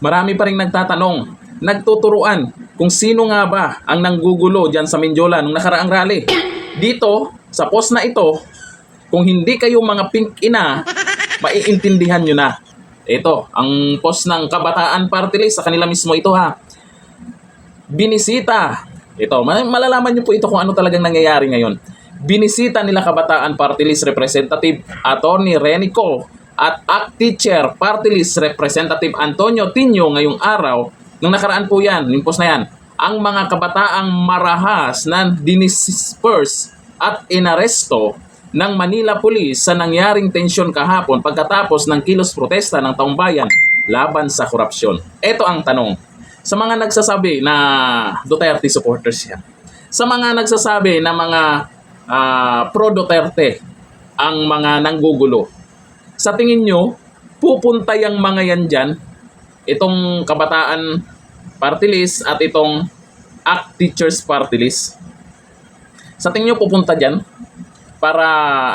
Marami pa rin nagtatanong, nagtuturuan kung sino nga ba ang nanggugulo dyan sa Mindiola nung nakaraang rally. Dito, sa post na ito, kung hindi kayo mga pink ina, maiintindihan nyo na. Ito, ang post ng Kabataan Party List, sa kanila mismo ito ha. Binisita. Ito, malalaman nyo po ito kung ano talagang nangyayari ngayon. Binisita nila Kabataan Party List Representative Attorney Renico at ACT Chair Party List Representative Antonio Tinio ngayong araw. Nung nakaraan po yan, yung post na yan, ang mga kabataang marahas na dinisperse at inaresto ng Manila Police sa nangyaring tensyon kahapon pagkatapos ng kilos protesta ng taong bayan laban sa korupsyon. Ito ang tanong. Sa mga nagsasabi na Duterte supporters yan, sa mga nagsasabi na mga pro-Duterte ang mga nanggugulo, sa tingin nyo, pupunta yung mga yan dyan, itong Kabataan Party List at itong ACT Teachers Party List? Sa tingin nyo pupunta dyan? Para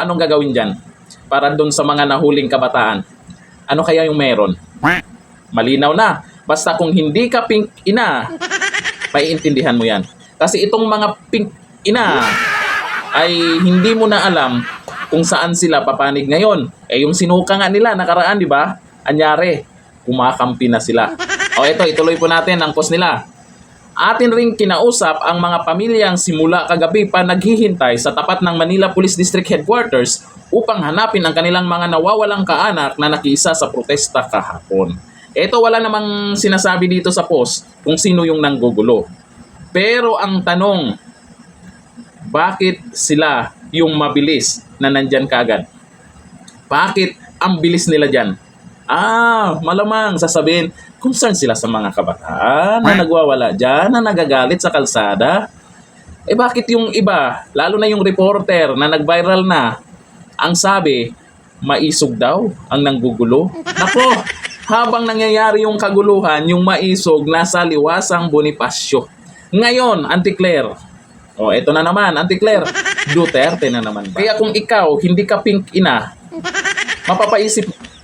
anong gagawin dyan? Para doon sa mga nahuling kabataan. Ano kaya yung meron? Malinaw na. Basta kung hindi ka pink ina, maiintindihan mo yan. Kasi itong mga pink ina ay hindi mo na alam kung saan sila papanig ngayon. Eh yung sinuka nga nila nakaraan, di ba? Anyari, kumakampi na sila. O ito, ituloy po natin ang post nila. Atin ring kinausap ang mga pamilyang simula kagabi pa naghihintay sa tapat ng Manila Police District Headquarters upang hanapin ang kanilang mga nawawalang kaanak na nakiisa sa protesta kahapon. Ito, wala namang sinasabi dito sa post kung sino yung nanggugulo. Pero ang tanong, bakit sila yung mabilis na nandyan kaagad? Bakit ang bilis nila dyan? Malamang sasabihin, concern sila sa mga kabataan na nagwawala dyan, na nagagalit sa kalsada. Eh bakit yung iba, lalo na yung reporter na nag-viral na, ang sabi, maisog daw ang nanggugulo? Nako, habang nangyayari yung kaguluhan, yung maisog nasa liwasang Bonifacio. Ngayon, Auntie Claire, eto na naman, Auntie Claire, Duterte na naman ba? Kaya kung ikaw, hindi ka pink ina,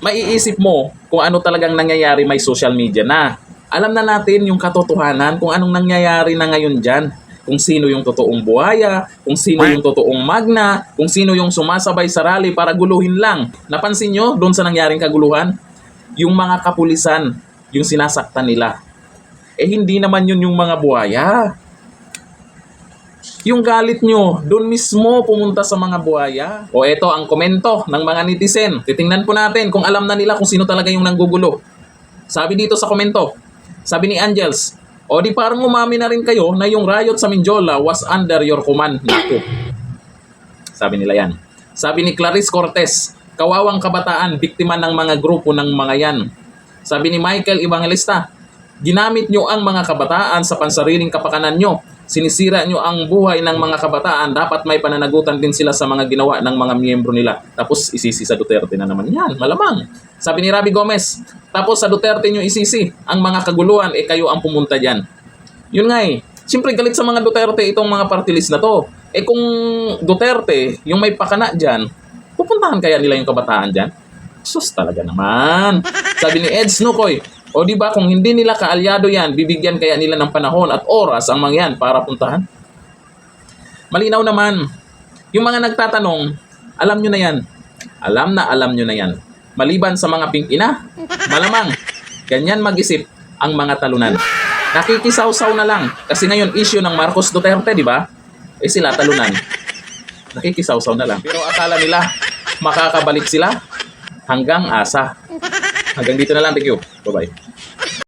maiisip mo kung ano talagang nangyayari, may social media na. Alam na natin yung katotohanan kung anong nangyayari na ngayon dyan. Kung sino yung totoong buhaya, kung sino yung totoong magna, kung sino yung sumasabay sa rally para guluhin lang. Napansin nyo doon sa nangyaring kaguluhan? Yung mga kapulisan, yung sinasaktan nila. Eh hindi naman yun yung mga buhaya. Yung galit nyo, doon mismo pumunta sa mga buhaya. O eto ang komento ng mga netizen. Titingnan po natin kung alam na nila kung sino talaga yung nanggugulo. Sabi dito sa komento, sabi ni Angels, o di parang umami na rin kayo na yung riot sa Mindiola was under your command. Naku. Sabi nila yan. Sabi ni Clarice Cortez, kawawang kabataan, biktima ng mga grupo ng mga yan. Sabi ni Michael Evangelista, ginamit nyo ang mga kabataan sa pansariling kapakanan nyo. Sinisira nyo ang buhay ng mga kabataan. Dapat may pananagutan din sila sa mga ginawa ng mga miyembro nila. Tapos isisi sa Duterte na naman yan. Malamang. Sabi ni Rabi Gomez, tapos sa Duterte nyo isisi ang mga kaguluhan, kayo ang pumunta dyan. Yun nga siyempre galit sa mga Duterte itong mga party list na to. Kung Duterte, yung may pakana dyan, pupuntahan kaya nila yung kabataan dyan? Sus talaga naman. Sabi ni Ed Snukoy, o di ba kung hindi nila kaalyado yan, bibigyan kaya nila ng panahon at oras ang mga yan para puntahan? Malinaw naman. Yung mga nagtatanong, alam nyo na yan. Alam nyo na yan. Maliban sa mga pink ina, malamang, ganyan mag-isip ang mga talunan. Nakikisaw-saw na lang. Kasi ngayon issue ng Marcos Duterte, di ba? Sila talunan. Nakikisaw-saw na lang. Pero akala nila, makakabalik sila hanggang asa. Hanggang dito na lang. Thank you. Bye-bye.